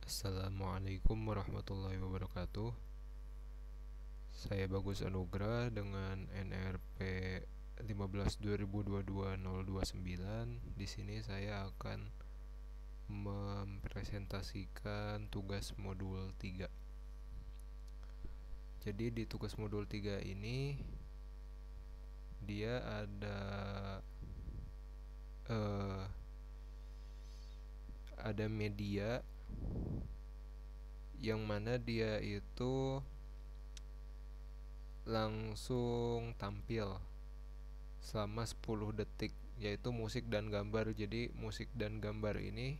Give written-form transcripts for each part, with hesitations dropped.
Assalamualaikum warahmatullahi wabarakatuh. Saya Bagus Anugrah dengan NRP 15/2022-029. Di sini saya akan mempresentasikan tugas modul 3. Jadi di tugas modul 3 ini dia ada media yang mana dia itu langsung tampil selama 10 detik, yaitu musik dan gambar. Jadi musik dan gambar ini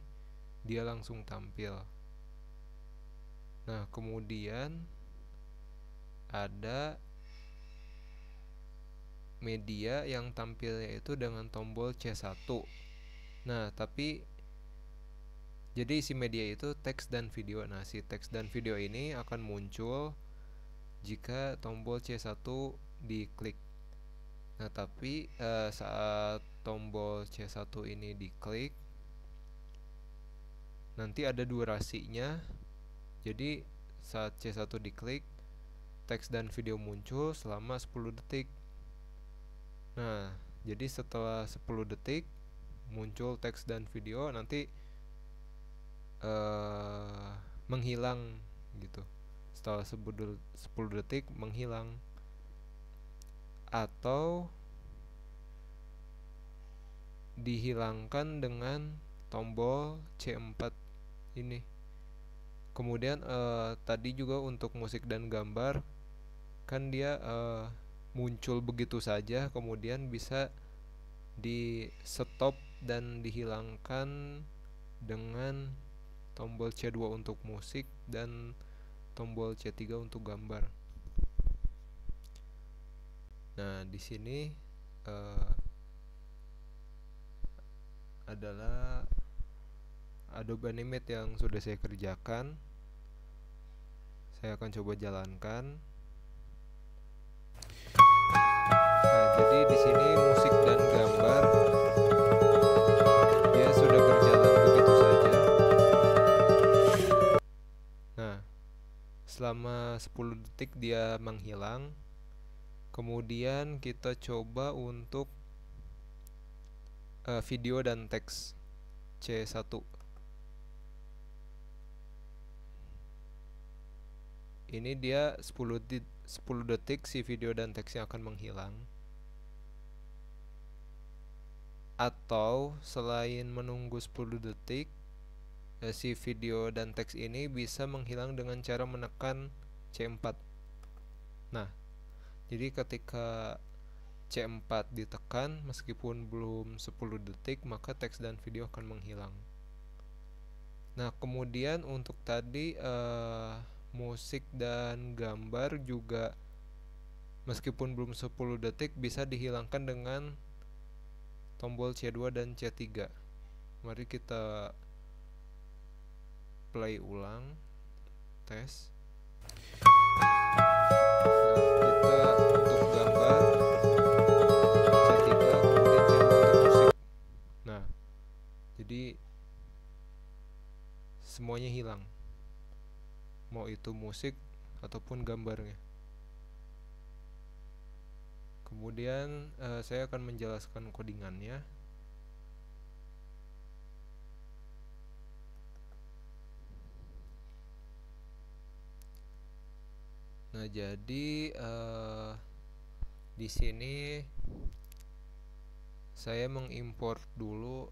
dia langsung tampil. Nah, kemudian ada media yang tampilnya itu dengan tombol C1. Nah, tapi jadi isi media itu teks dan video. Nah, si teks dan video ini akan muncul jika tombol C1 diklik. Nah, tapi saat tombol C1 ini diklik, nanti ada durasinya. Jadi saat C1 diklik, teks dan video muncul selama 10 detik. Nah, jadi setelah 10 detik muncul teks dan video, nanti menghilang gitu. Setelah 10 detik menghilang. Atau dihilangkan dengan tombol C4 ini. Kemudian tadi juga untuk musik dan gambar kan dia muncul begitu saja, kemudian bisa di stop dan dihilangkan dengan tombol C2 untuk musik dan tombol C3 untuk gambar. Nah, di sini adalah Adobe Animate yang sudah saya kerjakan. Saya akan coba jalankan. Nah, jadi di sini musik dan gambar dia sudah berjalan begitu saja. Nah, selama 10 detik dia menghilang. Kemudian kita coba untuk video dan teks C1. Ini dia 10 detik si video dan teksnya akan menghilang. Atau selain menunggu 10 detik, si video dan teks ini bisa menghilang dengan cara menekan C4. Nah, jadi ketika C4 ditekan meskipun belum 10 detik, maka teks dan video akan menghilang. Nah, kemudian untuk tadi musik dan gambar juga meskipun belum 10 detik bisa dihilangkan dengan tombol C2 dan C3. Mari kita play ulang, tes. Nah, kita untuk gambar C3, kemudian C2 untuk musik. Nah, jadi semuanya hilang, mau itu musik ataupun gambarnya. Kemudian saya akan menjelaskan codingannya. Nah, jadi di sini saya mengimport dulu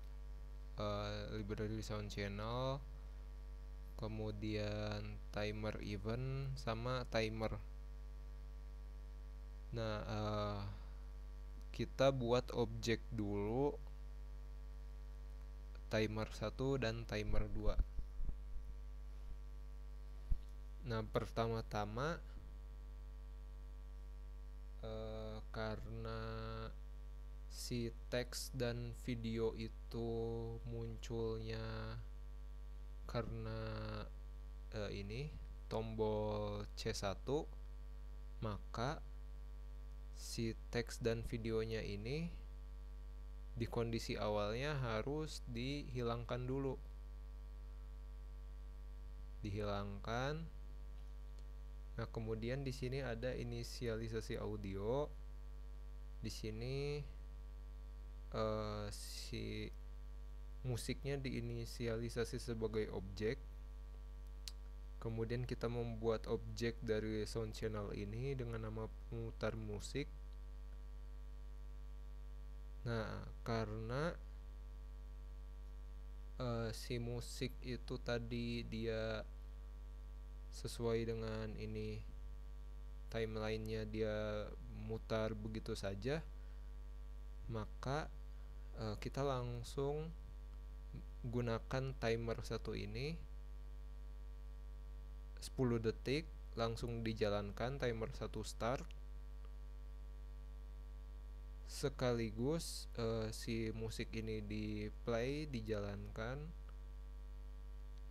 library sound channel, kemudian timer event sama timer. Nah, kita buat objek dulu timer 1 dan timer 2. Nah, pertama-tama karena si teks dan video itu munculnya karena ini tombol C1, maka si teks dan videonya ini di kondisi awalnya harus dihilangkan dulu. dihilangkan. Nah, kemudian di sini ada inisialisasi audio. Di sini si musiknya diinisialisasi sebagai objek. Kemudian kita membuat objek dari sound channel ini dengan nama pemutar musik. Nah, karena si musik itu tadi dia sesuai dengan ini timelinenya, dia mutar begitu saja, maka kita langsung gunakan timer satu ini 10 detik, langsung dijalankan timer 1 start, sekaligus si musik ini di play, dijalankan.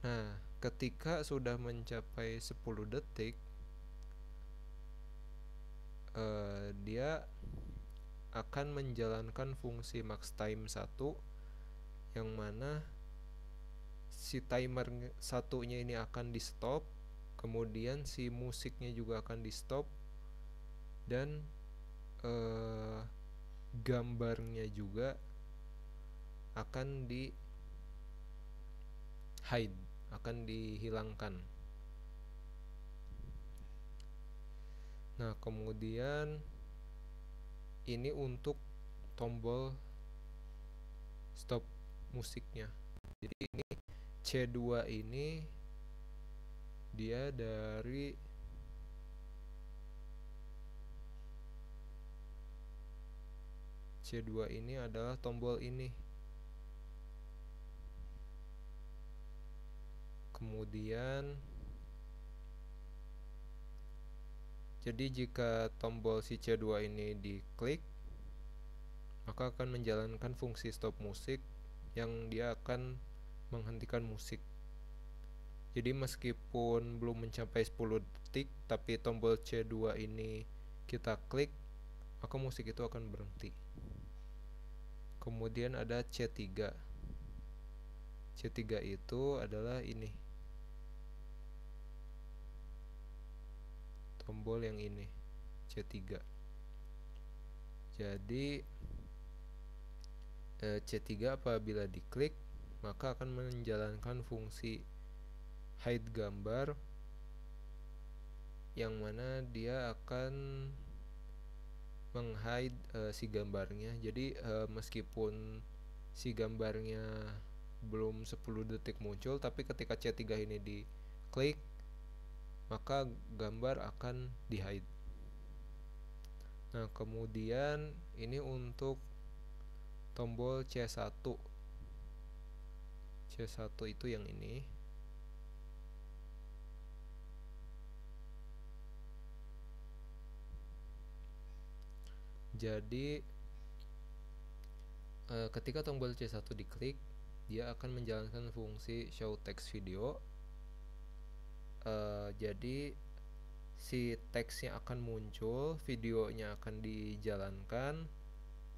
Nah, ketika sudah mencapai 10 detik, dia akan menjalankan fungsi max time 1, yang mana si timer satunya ini akan di stop, kemudian si musiknya juga akan di stop, dan gambarnya juga akan di hide, akan dihilangkan. Nah, kemudian ini untuk tombol stop musiknya. Jadi ini C2 ini dia dari C2 ini adalah tombol ini. Kemudian jadi jika tombol si C2 ini diklik, maka akan menjalankan fungsi stop musik yang dia akan menghentikan musik. Jadi meskipun belum mencapai 10 detik, tapi tombol C2 ini kita klik, maka musik itu akan berhenti. Kemudian ada C3. C3 itu adalah ini, tombol yang ini, C3. Jadi C3 apabila diklik, maka akan menjalankan fungsi hide gambar, yang mana dia akan menghide si gambarnya. Jadi meskipun si gambarnya belum 10 detik muncul, tapi ketika C3 ini diklik, maka gambar akan di hide. Nah, kemudian ini untuk tombol C1. C1 itu yang ini. Jadi ketika tombol C1 diklik, dia akan menjalankan fungsi show text video. Jadi si teksnya akan muncul, videonya akan dijalankan,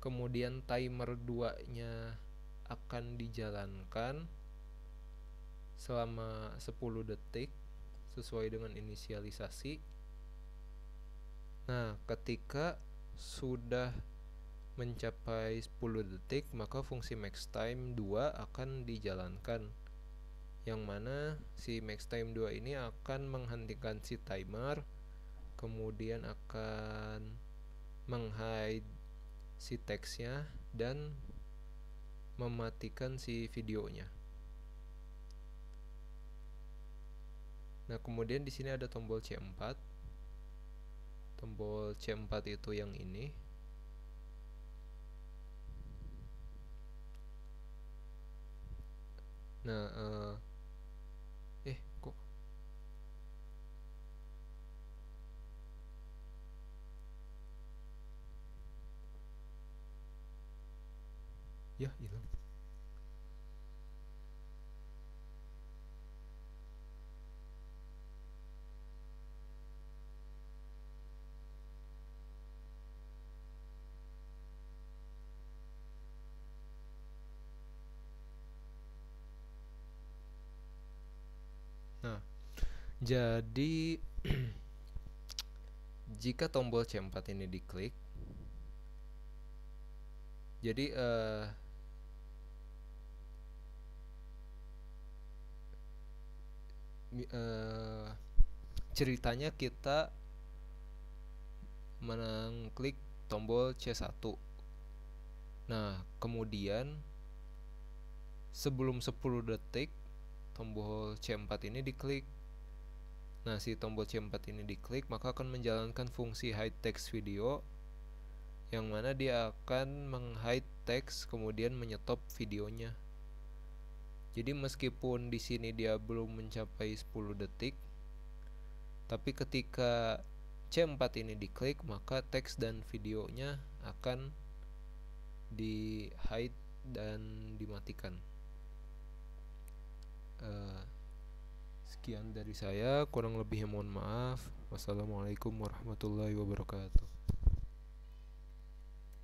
kemudian timer 2-nya akan dijalankan selama 10 detik sesuai dengan inisialisasi. Nah, ketika sudah mencapai 10 detik, maka fungsi max time 2 akan dijalankan, yang mana si max time 2 ini akan menghentikan si timer, kemudian akan menghide si teksnya dan mematikan si videonya. Nah, kemudian di sini ada tombol C4. Tombol C4 itu yang ini. Nah, kok ya hilang. Nah, Jadi jika tombol C4 ini diklik, jadi ceritanya kita mengklik tombol C1. Nah, kemudian sebelum 10 detik tombol C4 ini diklik. Nah, si tombol C4 ini diklik, maka akan menjalankan fungsi hide text video, yang mana dia akan meng-hide teks kemudian menyetop videonya. Jadi meskipun di sini dia belum mencapai 10 detik, tapi ketika C4 ini diklik, maka teks dan videonya akan di hide dan dimatikan. Sekian dari saya, kurang lebihnya mohon maaf. Wassalamualaikum warahmatullahi wabarakatuh.